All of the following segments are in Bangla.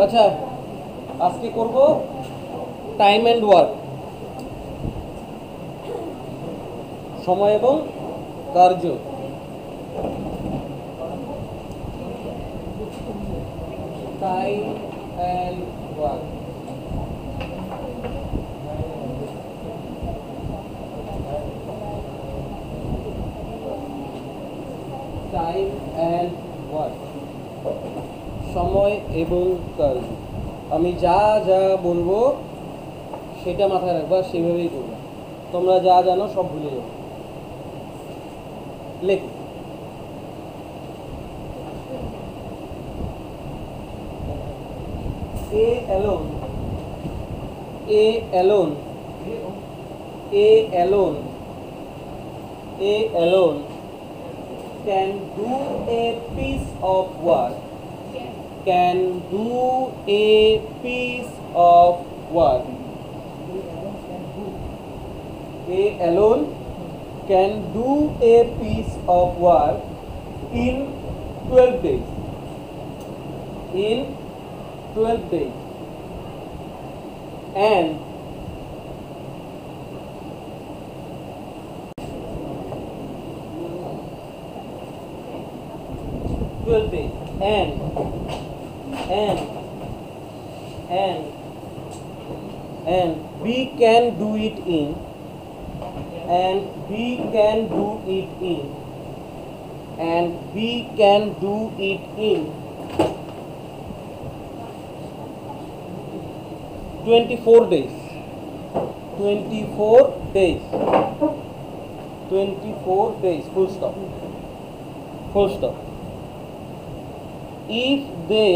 আচ্ছা, আজকে করব টাইম অ্যান্ড ওয়ার্ক, সময় এবং কার্য। Time and work. Time and work, সময় এবং কার্য। আমি যা যা বলবো সেটা মাথায় রাখবা, সেভাবেই করবা। তোমরা যা জানো সব ভুলে যাবে। লেখো। A alone, A alone, A alone, A alone can do a piece of work, can do a piece of work. A alone can do a piece of work in 12 days. In 12 days. And 12 days. And we can do it in, and we can do it in, and we can do it in 24 days. 24 days. 24 days. Full stop. Full stop. If they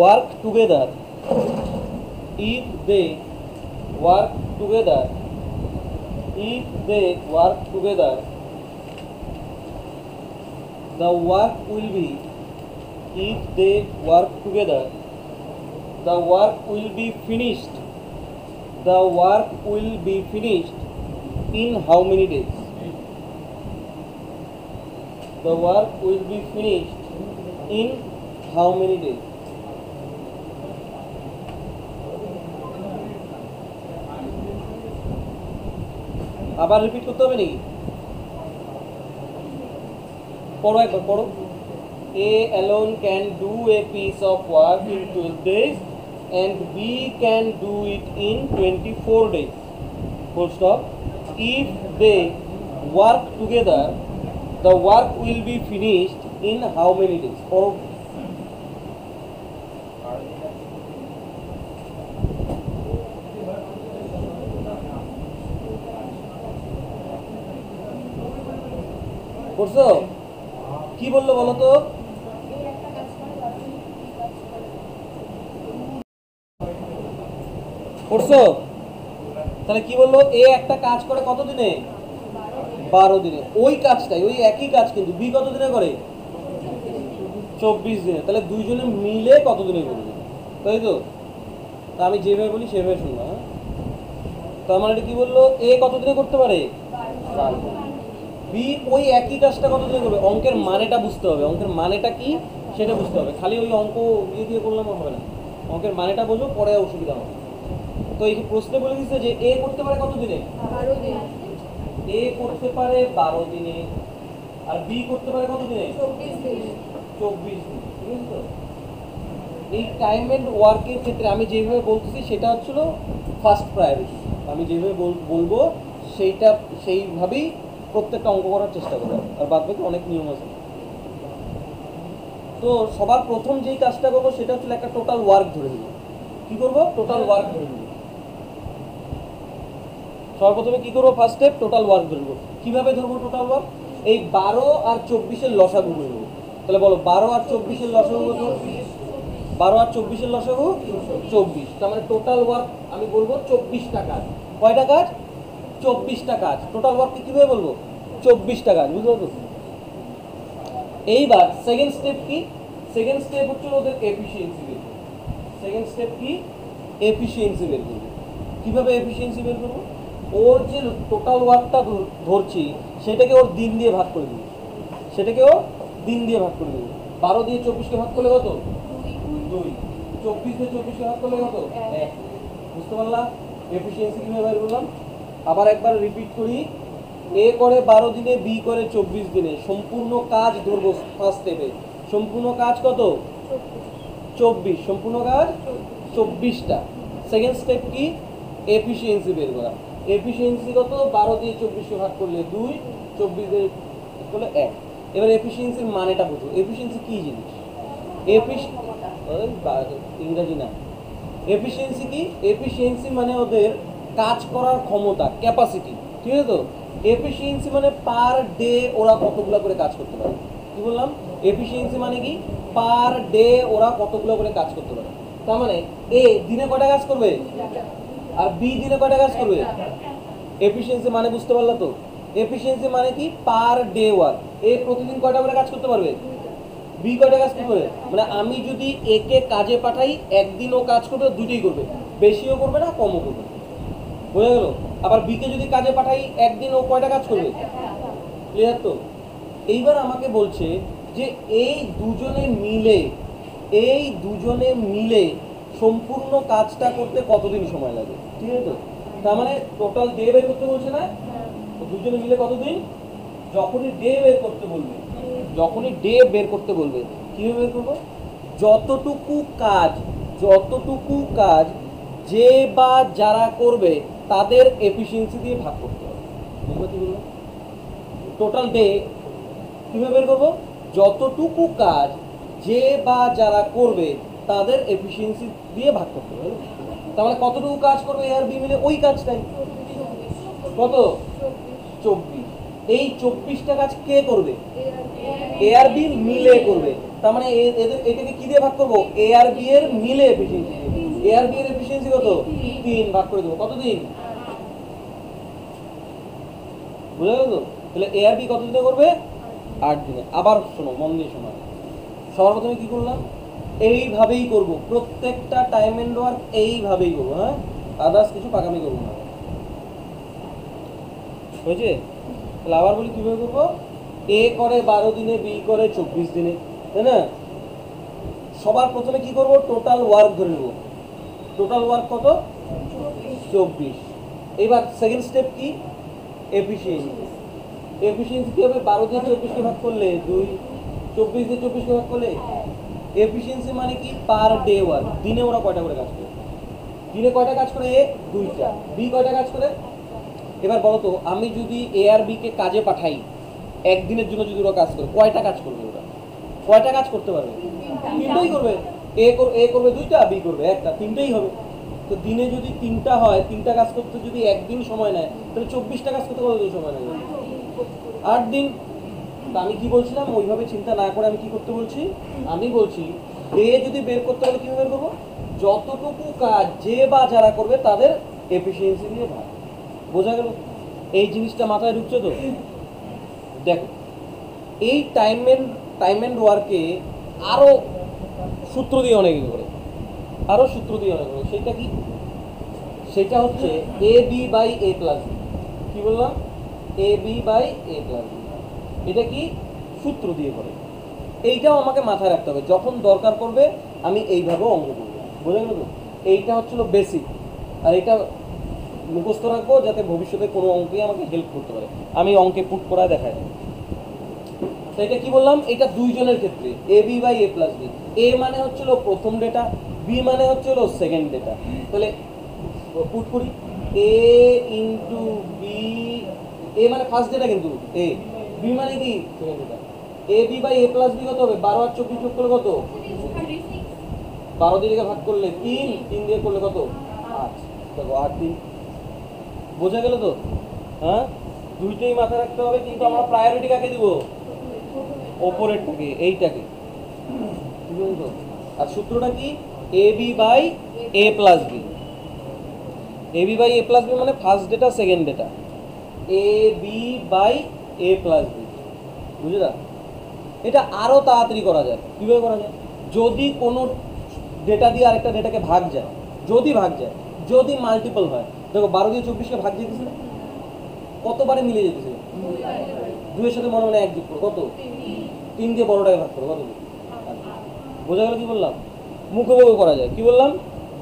work together, if they work together, if they work together, the work will be, if they work together, the work will be finished, the work will be finished in how many days? The work will be finished in how many days? আবার রিপিট করতে হবে নাকি? পড়ো একবার পড়ো। A alone can do a piece of work in 12 days and we can do it in 24 days. Full stop. If they work together, the work will be finished in how many days? পড়ো। পড়ছো? কি বললো বলো তো? পড়ছো? তাহলে কি বললো? এ একটা কাজ করে কত দিনে? 12 দিনে। ওই কাজটাই, ওই একই কাজ, কিন্তু বি কত দিনে করে? 24 দিনে। তাহলে দুইজনে মিলে কত দিনে করবে? তাই তো? তা আমি যেভাবে বলি সেভাবে শুনবো। হ্যাঁ, তার মানে কি বললো? এ কত দিনে করতে পারে? 12 দিনে। বি ওই একই কাজটা কত দিনে করবে? অঙ্কের মানেটা বুঝতে হবে, অঙ্কের মানেটা কি সেটা বুঝতে হবে। খালি ওই অঙ্ক দিয়ে করলাম হবে না, অঙ্কের মানেটা বোঝো, পরে অসুবিধা হবে। তো এই প্রশ্নে বলে দিচ্ছে যে এ করতে পারে কত দিনে? 12 দিনে। এ করতে পারে 12 দিনে, আর বি করতে পারে কত দিনে? 24 দিনে। 24 দিনে। ঠিক আছে তো? এই টাইম এন্ড ওয়ার্কের ক্ষেত্রে আমি যেভাবে বলতেছি সেটা হচ্ছিল ফার্স্ট প্রায়োরিটি। আমি যেভাবে বলবো সেইটা সেইভাবেই প্রত্যেকটা অঙ্ক করার চেষ্টা করবো, আর বাদ বাকি অনেক নিয়ম আছে। তো সবার প্রথম যেই কাজটা করবো সেটা হচ্ছে একটা টোটাল ওয়ার্ক ধরে নিব। কি করবো? টোটাল ওয়ার্ক ধরে নিব। সর্বপ্রথমে কি করবো? ফার্স্ট স্টেপ, টোটাল ওয়ার্ক ধরবো। কিভাবে ধরবো টোটাল ওয়ার্ক? এই 12 আর 24-এর লসাগু নেব। তাহলে বলো 12 আর 24-এর লসাগু কত? 12 আর 24-এর লসাগু 24। তার মানে টোটাল ওয়ার্ক আমি বলবো 24টা কাজ। কয়টা কাজ? 24টা কাজ। টোটাল ওয়ার্ককে কিভাবে বলবো? 24টা কাজ। বুঝতে পারছো? এইবার সেকেন্ড স্টেপ কি? সেকেন্ড স্টেপ হচ্ছে ওদের এফিসিয়েন্সি বের করবো। সেকেন্ড স্টেপ কি? এফিসিয়েন্সি বের করবো। কিভাবে এফিসিয়েন্সি বের করবো? ওর যে টোটাল ওয়ার্কটা ধরছি সেটাকে ওর দিন দিয়ে ভাগ করে দেবো, সেটাকে ও দিন দিয়ে ভাগ করে দেবো। 12 দিয়ে 24 কে ভাগ করলে কত? 2। 24 দিয়ে 24 কে ভাগ করলে কত? 1। বুঝতে পারলা এফিসিয়েন্সি কিভাবে বের করলাম? আবার একবার রিপিট করি। এ করে 12 দিনে, বি করে 24 দিনে। সম্পূর্ণ কাজ ধরবো ফার্স্ট স্টেপে। সম্পূর্ণ কাজ কত? 24। সম্পূর্ণ কাজ 24টা। সেকেন্ড স্টেপ কি? এফিসিয়েন্সি বের করা। এফিসিয়েন্সি কত? 12 দিয়ে 24 কে ভাগ করলে 2, 24 দিয়ে করলে 1। এবার এফিসিয়েন্সির মানেটা বুঝো। এফিসিয়েন্সি কি জিনিস? ইংরেজি না। এফিসিয়েন্সি কি? এফিসিয়েন্সি মানে ওদের কাজ করার ক্ষমতা, ক্যাপাসিটি। ঠিক আছে তো? এফিসিয়েন্সি মানে পার ডে ওরা কতগুলো করে কাজ করতে পারে। কি বললাম? এফিসিয়েন্সি মানে কি? পার ডে ওরা কতগুলো করে কাজ করতে পারে। তার মানে এ দিনে কয়টা কাজ করবে আর বি দিনে কয়টা কাজ করবে। এফিসিয়েন্সি মানে বুঝতে পারলা তো? এফিসিয়েন্সি মানে কি? Per day work. এ প্রতিদিন কয়টা করে কাজ করতে পারবে, বি কয়টা কাজ করবে। মানে আমি যদি একে কাজে পাঠাই, একদিন ও কাজ করবে, দুটোই করবে, বেশিও করবে না কমও করবে। বোঝা গেল? আবার বিকে যদি কাজে পাঠাই, একদিন ও কয়টা কাজ করবে। ক্লিয়ার তো? এইবার আমাকে বলছে যে এই দুজনে মিলে সম্পূর্ণ কাজটা করতে কতদিন সময় লাগে। ঠিক আছে তো? তার মানে টোটাল ডে বের করতে বলছে না? দুজনে মিলে কতদিন? যখনই ডে বের করতে বলবে, কিভাবে বের করবো? যতটুকু কাজ যে বা যারা করবে তাদের এফিসিয়েন্সি দিয়ে ভাগ করতে হবে। বুঝতে কি বলবো? টোটাল ডে কিভাবে বের করবো? যতটুকু কাজ যে বা যারা করবে তাদের এফিসিয়েন্সি দিয়ে ভাগ করতে হবে। তাহলে কতটুকু কাজ করবে এ আর বি মিলে? ওই কাজটাই। কত? 24। এই 24টা কাজ কে করবে? এ আর বি মিলে করবে। তার মানে এটাকে কি দিয়ে ভাগ করবো? এ আর বি এর মিলে এফিসিয়েন্সি। এ আর বি এর এফিসিয়েন্সি কত? 3 ভাগ করে দেবো। কতদিন? বুঝা গেল তো? তাহলে এ আর বি কত দিনে করবে? 8 দিনে। আবার শোনো, মন দিয়ে শোনো। সবার প্রথমে কি করলাম? এইভাবেই করব, প্রত্যেকটা টাইম এন্ড ওয়ার্ক এইভাবেই করবো। হ্যাঁ, আদার্স কিছু পাকামি করবো না। হয়েছে? তাহলে আবার বলি কিভাবে করবো? এ করে 12 দিনে, বি করে 24 দিনে, তাই না? সবার প্রথমে কি করব? টোটাল ওয়ার্ক ধরে নেব। টোটাল ওয়ার্ক কত? 24। এবার সেকেন্ড স্টেপ কি? এফিসিয়েন্সি। এফিসিয়েন্সি কি হবে? 12 দিয়ে 24 কে ভাগ করলে 2, 24 দিয়ে 24 কে ভাগ করলে। এফিসিয়েন্সি মানে কি? Per day work. দিনে ওরা কয়টা করে কাজ করে? দিনে কয়টা কাজ করে? এ 2টা। বি কয়টা কাজ করে? এবার বলো তো, আমি যদি এ আর বি কে কাজে পাঠাই, একদিনের জন্য যদি ওরা কাজ করে, কয়টা কাজ করবে ওরা? কয়টা কাজ করতে পারবে? 3টাই করবে। এ করবে 2টা, বি করবে 1টা, 3টাই হবে। তো দিনে যদি 3টা হয়, 3টা কাজ করতে যদি একদিন সময় নেয়, তাহলে 24টা কাজ করতে কতদিন সময় নেবে? 8 দিন। তা আমি কি বলছিলাম? ওইভাবে চিন্তা না করে আমি কি করতে বলছি? আমি বলছি ডে যদি বের করতে হলে কিভাবে বের করবো? যতটুকু কাজ যে বা যারা করবে তাদের এফিসিয়েন্সি দিয়ে ভাগ। বোঝা গেল? এই জিনিসটা মাথায় ঢুকছে তো? দেখো, এই টাইম এন্ড ওয়ার্কে আরো সূত্র দিয়ে অনেকে করে, সেটা কি? সেটা হচ্ছে A B by A plus B. কি বললাম? A B by A plus B. এটা কি? সূত্র দিয়ে করে। এইটাও আমাকে মাথায় রাখতে হবে, যখন দরকার পড়বে আমি এইভাবেও অঙ্ক করবো। বোঝা গেল তো? এইটা হচ্ছিল বেসিক, আর এটা মুখস্থ রাখবো যাতে ভবিষ্যতে কোনো অঙ্কে আমাকে হেল্প করতে পারে। আমি অঙ্কে পুট করায় দেখাই। তো এটা কি বললাম? এটা দুইজনের ক্ষেত্রে, A B by A plus B. A মানে হচ্ছিল প্রথম ডেটা, বি মানে হচ্ছিল সেকেন্ড ডেটা। তাহলে পুট করি, এ ইন্টু বি। এ মানে ফার্স্ট ডেটা, কিন্তু এ। বি মানে কি? Second data. A B by A plus B কত হবে? 12 আর 24 যোগ করলে কত? 12 দিয়ে ভাগ করলে 3, 3 দিয়ে করলে কত? 8। দেখো 8 দিন। বোঝা গেল তো? হ্যাঁ, দুইটাই মাথায় রাখতে হবে, কিন্তু আমরা প্রায়োরিটি কাকে দিব? ওপরেরটাকে, এইটাকে। আর সূত্রটা কি? A B by A plus B. A B by A plus B মানে first data second data, A B by A plus B. বুঝলা? এটা আরো তাড়াতাড়ি করা যায়। কিভাবে করা যায়? যদি কোনো ডেটা দিয়ে আরেকটা ডেটাকে ভাগ যায়, যদি মাল্টিপল হয়। দেখো 12 দিয়ে 24কে ভাগ যেতেছিল, কতবারে মিলে যেতেছিল? 2 এর সাথে মনে মনে 1 যোগ করো, কত? 3 দিয়ে বড়টাকে ভাগ করো, কত? বোঝা গেল কি বললাম? মুখোমুখি করা যায়। কি বললাম?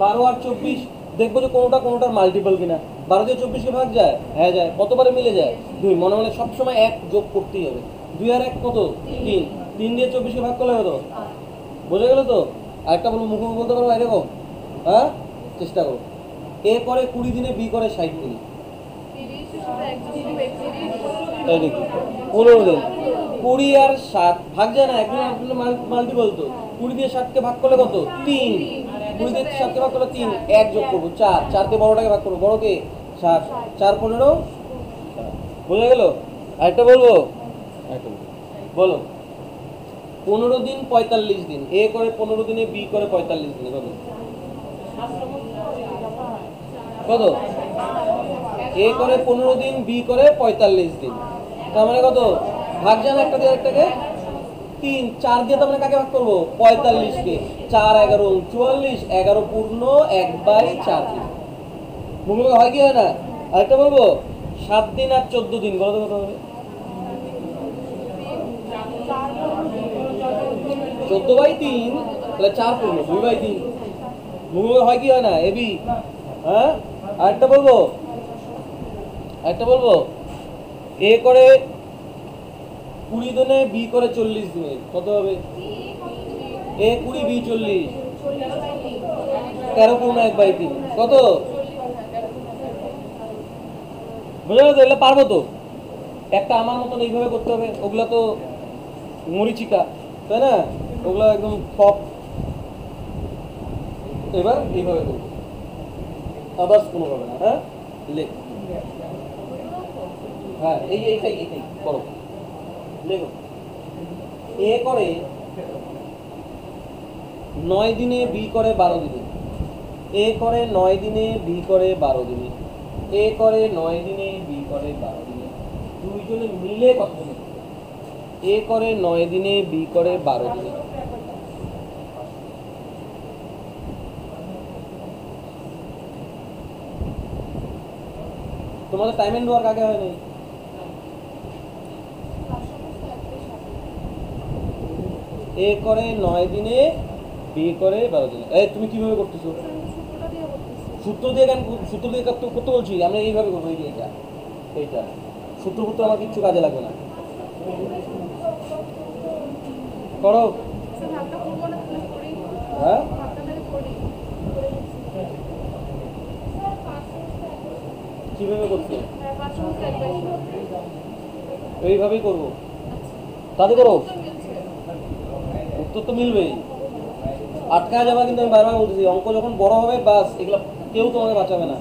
12 আর 24 দেখবো যে কোনোটার মাল্টিপল কিনা। 12 দিয়ে 24কে ভাগ যায়? হ্যাঁ যায়। কতবারে মিলে যায়? 2। মনে মনে সবসময় 1 যোগ করতেই হবে। 2 আর 1 কত? 3। 3 দিয়ে 24কে ভাগ করলে কত? বোঝা গেল তো? আরেকটা বলবো, মুখোমুখি বলতে পারবো এরকম? হ্যাঁ, চেষ্টা করো। এ করে 20 দিনে, বি করে 60 দিনে। তাই দেখি 15 দিন। 20 আর 60 ভাগ যায় না, একদিন মাল্টিপল তো। 20 দিয়ে 60কে ভাগ করলে কত? 3। 20 দিয়ে 60কে ভাগ করলে 3, 1 যোগ করবো 4। 4 দিয়ে বড়টাকে ভাগ করবো, বড়কে 60, 4 15। বোঝা গেল? আরেকটা বলবো, বলো। 15 দিন 45 দিন। এ করে 15 দিনে, বি করে 45 দিনে। কত? কত? এ করে 15 দিন, বি করে 45 দিন। তার মানে কত? ভাগ যান একটা দিয়ে একটাকে 3। 4 দিয়ে তার মানে কাকে ভাগ করবো? 45কে। 4 11 44, 11 পূর্ণ 1/4 দিন। মুখে হয় কি হয় না? আরেকটা বলবো, 7 দিন আর 14 দিন। বলো তো কত হবে? 14/3, তাহলে 4 পূর্ণ 2/3। মুখে হয় কি হয় না? এবি। হ্যাঁ, আরেকটা বলবো, এ করে 20 দিনে, বি করে 40 দিনে। কত হবে? এ 20, বি 40, 13 পূর্ণ 1/3। কত? বোঝা গেল? এগুলো পারবো তো? একটা আমার মতন এইভাবে করতে হবে। ওগুলা তো মরিচিকা, তাই না? ওগুলা একদম টপ। এবার এইভাবে করবো, আদার্স কোনো হবে না। হ্যাঁ, লেখ। হ্যাঁ, এইটাই করো, লেখো। এ করে 9 দিনে, বি করে 12 দিনে। এ করে 9 দিনে, বি করে 12 দিনে। এ করে 9 দিনে, বি করে 12 দিনে। দুইজনে মিলে কত দিনে? এ করে 9 দিনে, বি করে 12 দিনে। তোমাদের টাইম এন্ড ওয়ার্ক আগে হয় নাই? এ করে 9 দিনে, বি করে 12 দিনে। এই তুমি কিভাবে করতেছো? সূত্র দিয়ে কেন? সূত্র দিয়ে করতে বলছি? আমরা এইভাবে করবো। এইটা সূত্র আমার কিচ্ছু কাজে লাগবে না। করো। হ্যাঁ, কিভাবে করছো? এইভাবেই করবো। তাতে করো, উত্তর তো মিলবেই। আটকা যাবা কিন্তু, আমি বারবার বলতেছি, অঙ্ক যখন বড় হবে বাস, এগুলো কেউ তোমাকে বাঁচাবে না।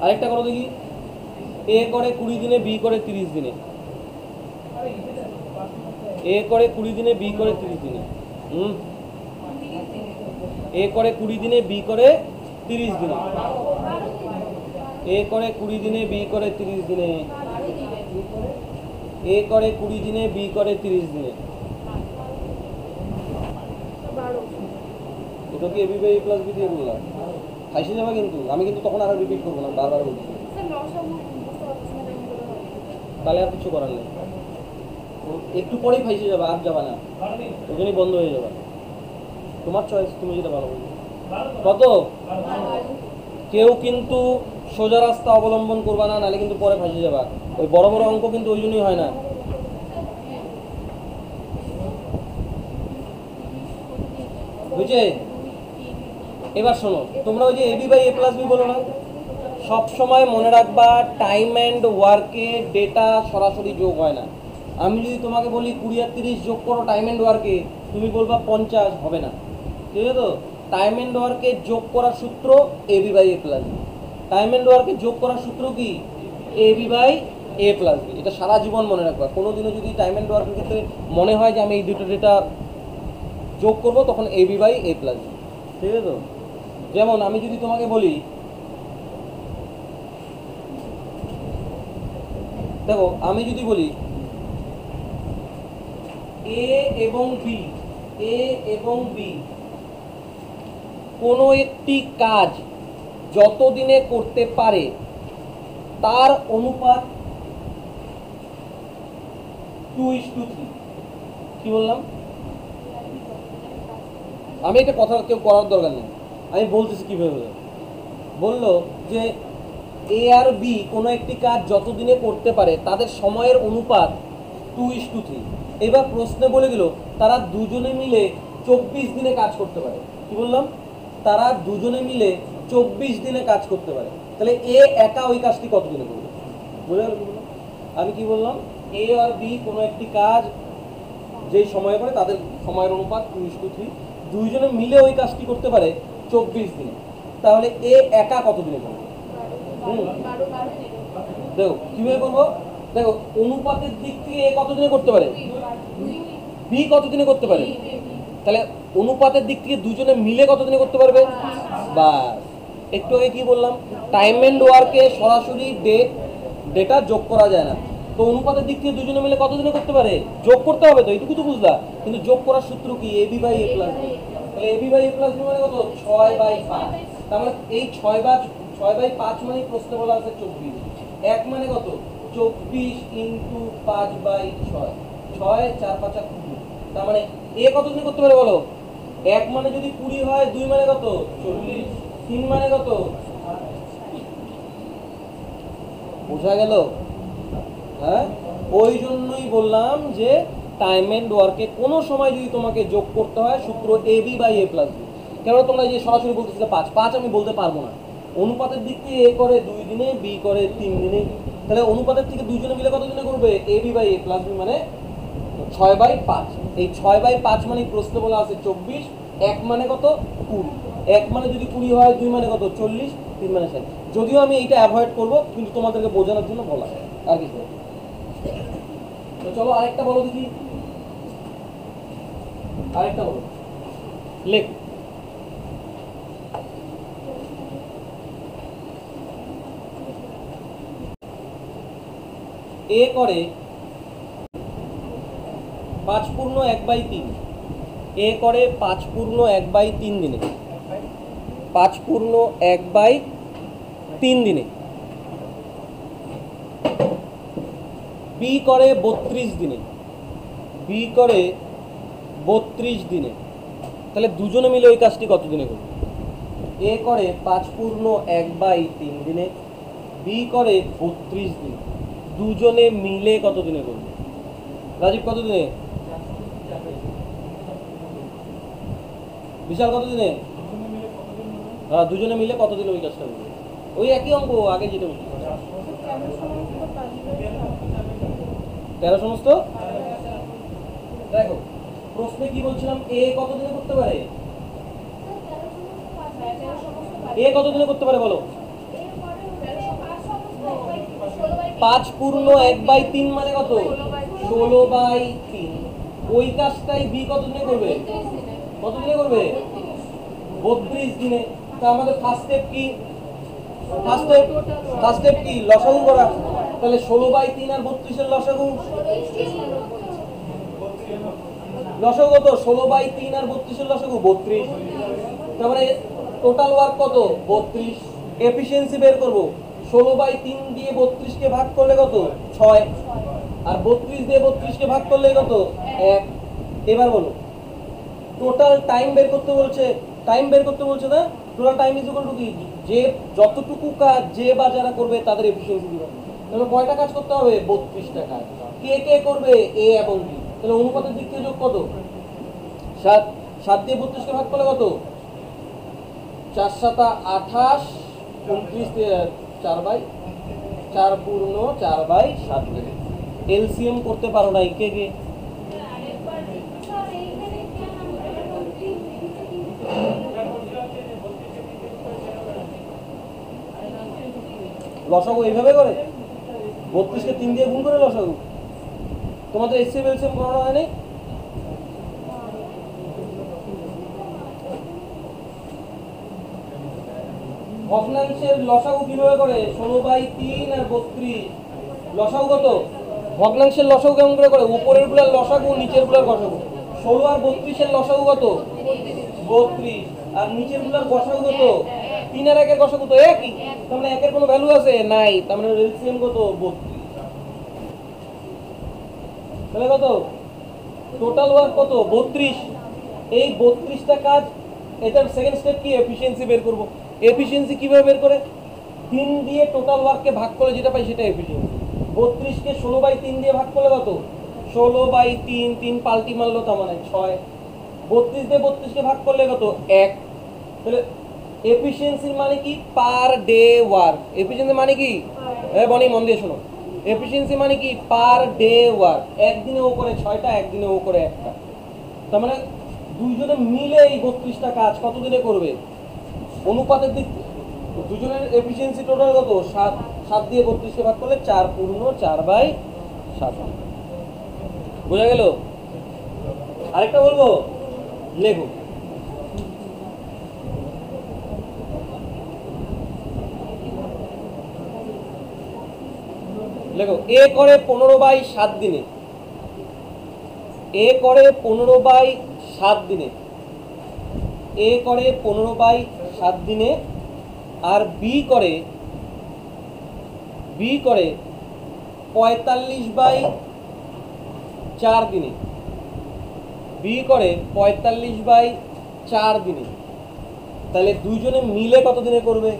আরেকটা করো দেখি। এ করে 20 দিনে, বি করে 30 দিনে। এ করে 20 দিনে, বি করে 30 দিনে। এ করে 20 দিনে, বি করে 30 দিনে। এ করে 20 দিনে, বি করে 30 দিনে। এ করে 20 দিনে, বি করে 30 দিনে। এটা কি A B by A plus B দিয়ে বললাম? ফাইসে যাবা কিন্তু। আমি কিন্তু তখন আর রিপিট করবো না, বারবার বলছি। তাহলে আর কিছু করার নেই, একটু পরেই ফাইসে যাবা, আর যাবা না, ওখানেই বন্ধ হয়ে যাবা। তোমার চয়েস, তুমি যেটা ভালো বলবে। কত? কেউ কিন্তু সোজা রাস্তা অবলম্বন করবা না, নাহলে কিন্তু পরে ফাইসে যাবা। ওই বড় বড় অঙ্ক কিন্তু ওই জন্যই হয় না। বুঝছে? এবার শোনো, তোমরা ওই যে A B by A plus B বলো না, সব সময় মনে রাখবা টাইম অ্যান্ড ওয়ার্কে ডেটা সরাসরি যোগ হয় না। আমি যদি তোমাকে বলি 20 আর 30 যোগ করো টাইম অ্যান্ড ওয়ার্কে, তুমি বলবা 50, হবে না। ঠিক আছে তো? টাইম অ্যান্ড ওয়ার্কে যোগ করার সূত্র A B by A plus B. Time and ওয়ার্কে যোগ করার সূত্র কি? A B by A plus B. এটা সারা জীবন মনে রাখবা। কোনোদিনও যদি টাইম অ্যান্ড ওয়ার্কের ক্ষেত্রে মনে হয় যে আমি এই দুটো ডেটা যোগ করবো, তখন A B by A plus B. ঠিক আছে তো? যেমন আমি যদি তোমাকে বলি, দেখো আমি যদি বলি এ এবং বি, এ এবং বি কোনো একটি কাজ যত দিনে করতে পারে তার অনুপাত 2:3। কি বললাম? আমি এটা কথা কেউ করার দরকার নেই, আমি বলতেছি কীভাবে। বললো যে এ আর বি কোনো একটি কাজ যতদিনে করতে পারে তাদের সময়ের অনুপাত 2:3। এবার প্রশ্নে বলে দিল তারা দুজনে মিলে 24 দিনে কাজ করতে পারে। কি বললাম? তারা দুজনে মিলে 24 দিনে কাজ করতে পারে। তাহলে এ একা ওই কাজটি কত দিনে করবে? বুঝে গেল? আমি কি বললাম? এ আর বি কোনো একটি কাজ যেই সময়ে করে তাদের সময়ের অনুপাত 2:3। দুইজনে মিলে ওই কাজটি করতে পারে 24 দিনে। তাহলে এ একা কত দিনে করবে? দেখো কিভাবে করবো। দেখো অনুপাতের দিক থেকে এ কত দিনে করতে পারে, বি কত দিনে করতে পারে। তাহলে অনুপাতের দিক থেকে দুজনে মিলে কত দিনে করতে পারবে? বাস। একটু আগে কি বললাম? টাইম এন্ড ওয়ার্কে সরাসরি ডেটা যোগ করা যায় না, তো অনুপাতের দিক থেকে দুজনে মিলে কত দিনে করতে পারে? যোগ করতে হবে, তো এইটুকু তো বুঝলা। কিন্তু যোগ করার সূত্র কি? A B by A plus B. তাহলে A B by A plus B মানে কত? 6/5। তার মানে এই 6/5 মানে প্রশ্ন বলা আছে 24। এক মানে কত? 24 ইন্টু 5/6। 6 4 5 20। তার মানে এ কত দিনে করতে পারে বলো? এক মানে যদি 20 হয়, 2 মানে কত? 40, 3 মানে কত? বোঝা গেল? হ্যাঁ, ওই জন্যই বললাম যে টাইম এন্ড ওয়ার্কে কোনো সময় যদি তোমাকে যোগ করতে হয়, সূত্র A B by A plus B. কেন তোমরা যে সরাসরি বলতেছিলে 5 আমি বলতে পারবো না। অনুপাতের দিক থেকে এ করে 2 দিনে, বি করে 3 দিনে। তাহলে অনুপাতের থেকে দুজনে মিলে কত দিনে করবে? A B by A plus B মানে 6/5। এই 6/5 মানে প্রশ্ন বলা আছে 24। এক মানে কত? 20। এক মানে যদি 20 হয়, 2 মানে কত? 40, 3 মানে 60। যদিও আমি এইটা অ্যাভয়েড করবো, কিন্তু তোমাদেরকে বোঝানোর জন্য বলা আর কিছু। তো চলো আরেকটা বলো দেখি, আরেকটা বলো। লেখ। এ করে 5/1/3। এ করে 5/1/3 দিনে। 5/1/3 দিনে। বি করে 32 দিনে। বি করে 32 দিনে। তাহলে দুজনে মিলে ওই কাজটি কত দিনে করবে? এ করে 5/1/3 দিনে, বি করে 32 দিনে। দুজনে মিলে কত দিনে করবে? রাজীব কত দিনে? বিশাল কত দিনে? হ্যাঁ, দুজনে মিলে কত দিনে ওই কাজটা করবে? ওই একই অঙ্ক আগে যেটা বলছি। 13 সমস্ত। দেখো প্রশ্নে কি বলছিলাম? এ কত দিনে করতে পারে? এ কত দিনে করতে পারে বলো? 5/1/3 মানে কত? 16/3। ওই কাজটাই বি কত দিনে করবে? কত দিনে করবে? 32 দিনে। তা আমাদের ফার্স্ট স্টেপ কি? ফার্স্ট স্টেপ কি? লসাগু করা। তাহলে 16/3 আর 32 এর লসাগু কত? 16/3 আর 32 এর লসাগু 32। তার মানে টোটাল ওয়ার্ক কত? 32। এফিসিয়েন্সি বের করব। 16/3 দিয়ে 32 কে ভাগ করলে কত? 6। আর 32 দিয়ে 32 কে ভাগ করলে কত? 1। এবার বলো টোটাল টাইম বের করতে বলছে। টাইম বের করতে বলছে না? Total time is equal to কি? যে যতটুকু কাজ যে বা যারা করবে তাদের এফিসিয়েন্সি দিবে। তাহলে কয়টা কাজ করতে হবে? 32টা কাজ। কে কে করবে? এ এবং বি। তাহলে অনুপাতের দিক থেকে যোগ কত? 7। 7 দিয়ে 32 কে ভাগ করলে কত? 4 7 28, 29 4/4/7। এলসিএম করতে পারো না? কে কে? লসাগু এইভাবে করে 32কে 3 দিয়ে গুণ করে লসাগু। তোমাদের এসসিএম এলসিএম করানো হয়নি? ভগ্নাংশের লসাগু কিভাবে করে? 16/3 আর 32। লসাগু কত? ভগ্নাংশের লসাগু কেমন করে করে? উপরের গুলার লসাগু, নিচের গুলার লসাগু। 16 আর 32 এর লসাগু কত? 32। আর নিচের গুলার গসাগু কত? 3 আর 1 এর গসাগু তো একই। তার মানে 1 এর কোনো ভ্যালু আছে? নাই। তার মানে এলসিএম কত? 32। তাহলে কত? টোটাল ওয়ার্ক কত 32। এই 32টা কাজ, এটার সেকেন্ড স্টেপ কি এফিসিয়েন্সি বের করব। এফিসিয়েন্সি কিভাবে বের করে, 3 দিয়ে টোটাল ওয়ার্ককে ভাগ করে যেটা পাই সেটা এফিসিয়েন্সি। 32কে 16/3 দিয়ে ভাগ করলে কত 16/3, 3 পাল্টি মারলো তার মানে 6। 32 দিয়ে 32কে ভাগ করলে কত 1। তাহলে এফিসিয়েন্সির মানে কি পার ডে ওয়ার্ক। এফিসিয়েন্সি মানে কি বনি মন দিয়ে শোনো, এফিসিয়েন্সি মানে কি পার ডে ওয়ার্ক। একদিনে ও করে 6টা, একদিনে ও করে 1টা। তার মানে দুইজনে মিলে এই 32টা কাজ কত দিনে করবে অনুপাতের দিক। দুজনের এফিসিয়েন্সি টোটাল কত 7। 7 দিয়ে 32কে ভাগ করলে 4/4/7। বোঝা গেল? আরেকটা বলবো, লেখো। লেখো এ করে 15/7 দিনে। এ করে 15/7 দিনে। এ করে 15/7 দিনে। আর বি করে 45/4 দিনে। বি করে 45/4 দিনে। তাহলে দুইজনে মিলে কত দিনে করবে?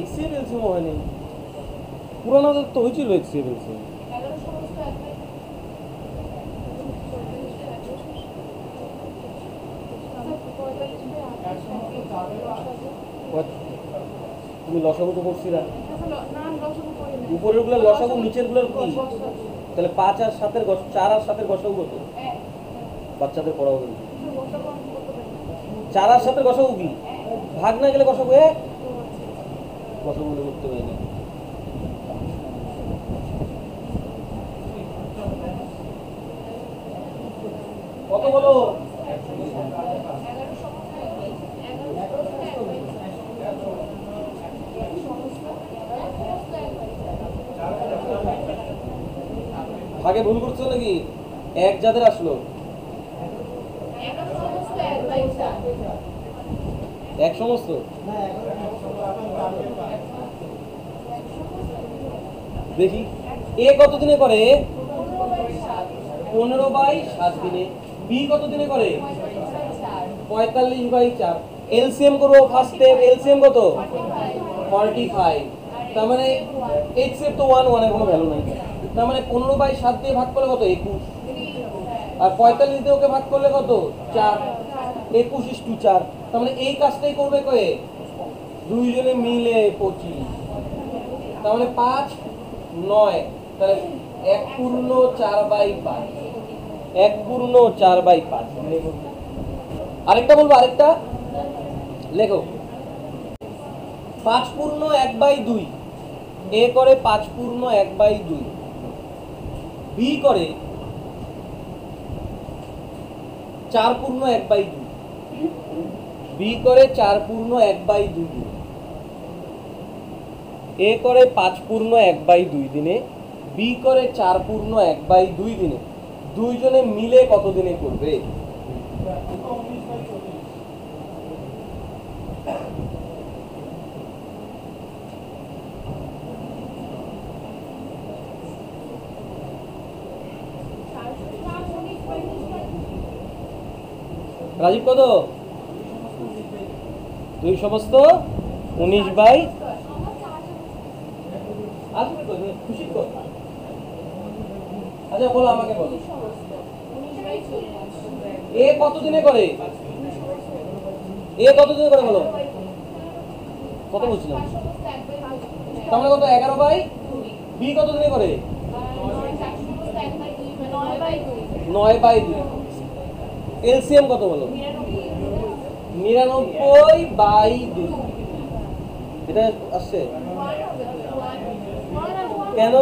এক্সিএল এলসিএম হয়নি, পুরানো তো হয়েছিল এক্সিএল এলসিএম। তুমি লসাগু তো করছি না, উপরের গুলো লসাগু, নিচের গুলোর কি? তাহলে 5 আর 7-এর 4 আর 7-এর গসাগু কত? বাচ্চাদের পড়াও কিন্তু 4 আর 7-এর গসাগু কি? ভাগ না গেলে গসাগু গসাগুলো করতে পারি না। কত বলো? ভাগে ভুল করছো নাকি? এক যাদের আসলো এক সমস্ত। দেখি এ কত দিনে করে? 15/7 দিনে। বি কত দিনে করে? 45/4। এলসিএম করবো ফার্স্ট স্টেপ। এলসিএম কত? 45। তার মানে এক্সেপ্ট তো 1 1 এর কোনো ভ্যালু নাই। তার মানে 15/7 দিয়ে ভাগ করলে কত 21। আর 45 দিয়ে ওকে ভাগ করলে কত 4। 21:4। তার মানে এই কাজটাই করবে কয়ে দুইজনে মিলে 25। তার মানে 5 9। তাহলে 1/4/5। 1/4/5। আরেকটা বলবো, আরেকটা লেখো। 5/1/2। এ করে 5/1/2। বি করে 4/1/2। বি করে 4/1/2 দিনে। এ করে 5/1/2 দিনে। বি করে 4/1/2 দিনে। দুইজনে মিলে কত দিনে করবে? রাজীব কত? 2 সমস্ত 19/। আসবে তো খুশি তো। আচ্ছা বলো, আমাকে বলো এ কত দিনে করে? এ কত দিনে করে বলো? কত বলছিলাম? তাহলে কত 11/। বি কত দিনে করে? 9/2। এলসিএম কত বলো? 99/2। এটা আসছে কেন?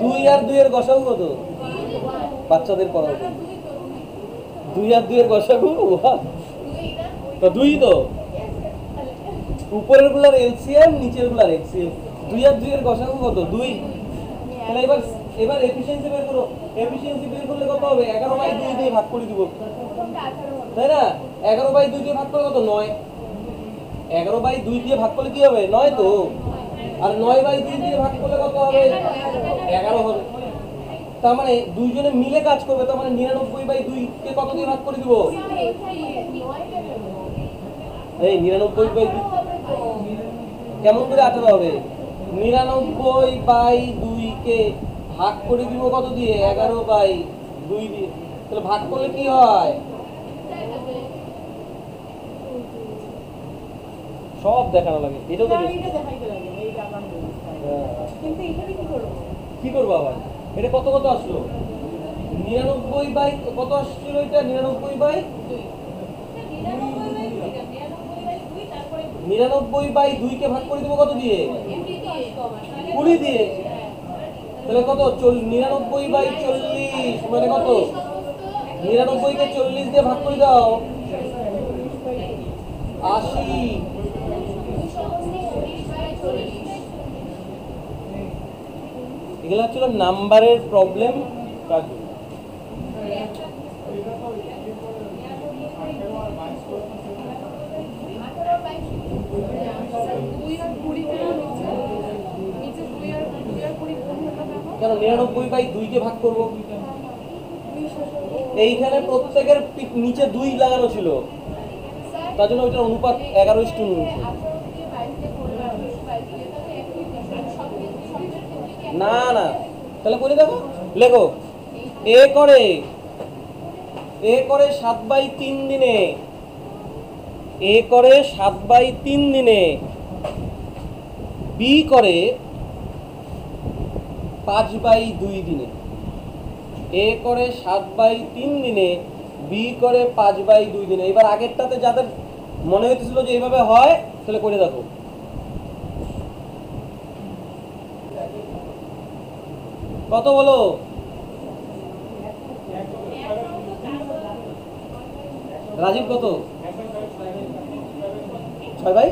2 আর 2 এর গসাগু কত? বাচ্চাদের পড়াও 2 আর 2 এর গসাগু তো 2 তো। উপরের গুলার এলসিএম, নিচের গুলার এলসিএম। 2 আর 2 এর গসাগু কত? 2। তাহলে এবার এফিসিয়েন্সি বের করো। এফিসিয়েন্সি বের করলে কত হবে? 11/2 দিয়ে ভাগ করে দিব, তাই না? 11/2 দিয়ে ভাগ করলে কত? 9। 11/2 দিয়ে ভাগ করলে কি হবে? 9 তো। আর 9/2 দিয়ে ভাগ করলে কত হবে? 11 হবে। তার মানে দুইজনে মিলে কাজ করবে, তার মানে 99/2 কে কত দিয়ে ভাগ করে দিব? এই 99/2 কেমন করে 18 হবে? 99/2 কে ভাগ করে দিব কত দিয়ে? 11/2 দিয়ে। তাহলে ভাগ করলে কি হয়? সব দেখানো লাগে, এটাও তো বেশি। কি করবো আবার? এটা কত কত আসলো? 99 কত আসছিল? এটা 99/2 কে ভাগ করে দিব কত দিয়ে? 20 দিয়ে। তাহলে কত? 99/40 মানে কত? 99 কে 40 দিয়ে ভাগ করে দাও, 80। এগুলো হচ্ছিল নাম্বারের প্রবলেম। কেন 99/2 কে ভাগ করবো? এইখানে প্রত্যেকের নিচে 2 লাগানো ছিল, তার জন্য ওইটার অনুপাত 11:9। না না, তাহলে করে দেখো, লেখো। এ করে 7/3 দিনে, এ করে 7/3 দিনে, বি করে 5/2 দিনে। এ করে 7/3 দিনে, বি করে 5/2 দিনে। এবার আগেরটাতে যাদের মনে হইতেছিল যে এইভাবে হয়, তাহলে করে দেখো। কত বলো? রাজীব কত? 6/?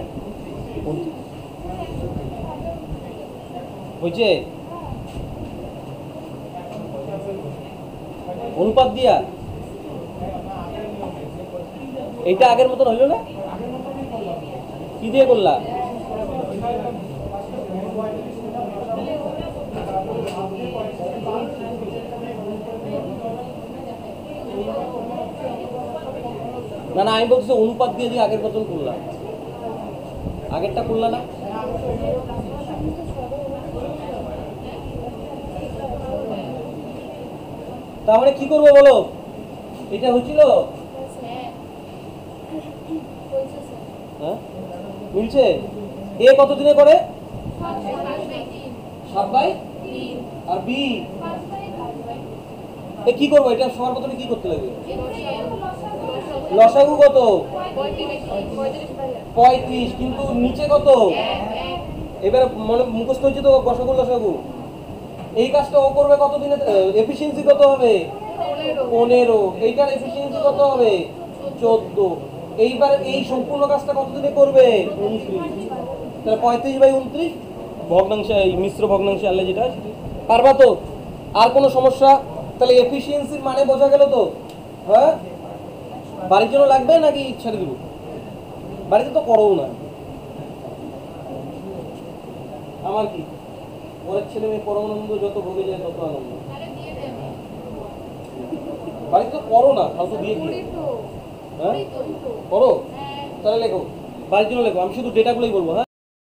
হয়েছে অনুপাত দিয়া? এইটা আগের মতন হইল না? কি দিয়ে করলা? না না, আমি বলছি অনুপাত দিয়ে দিয়ে আগের মতন করলাম, আগেরটা করলা না? তার মানে কি করবো বলো? এটা হয়েছিল? হ্যাঁ মিলছে। এ কত দিনে করে? 7/3। আর বি এ কি করবো? এটা সবার প্রথমে কি করতে লাগবে? লসাগু কত? 35। কিন্তু নিচে কত? এবার মনে মুখস্থ হচ্ছে তো গসাগু লসাগু। এই কাজটা ও করবে কত দিনে? এফিসিয়েন্সি কত হবে? 15। এইটার এফিসিয়েন্সি কত হবে? 14। এইবার এই সম্পূর্ণ কাজটা কত দিনে করবে? 29। তাহলে 35/29 ভগ্নাংশে, এই মিশ্র ভগ্নাংশে আনলে যেটা পারবা তো? আর কোনো সমস্যা? তাহলে এফিসিয়েন্সির মানে বোঝা গেল তো? হ্যাঁ, বাড়ির জন্য লাগবে নাকি ছেড়ে দিব? বাড়িতে তো করো না। আমার কি, ওর ছেলে মেয়ে পরমানন্দ, যত ভোগে যায় তত আনন্দ। বাড়িতে তো করো না, ফালতু দিয়ে দিয়ে। হ্যাঁ করো, তাহলে লেখো, বাড়ির জন্য লেখো। আমি শুধু ডেটাগুলোই বলবো। হ্যাঁ।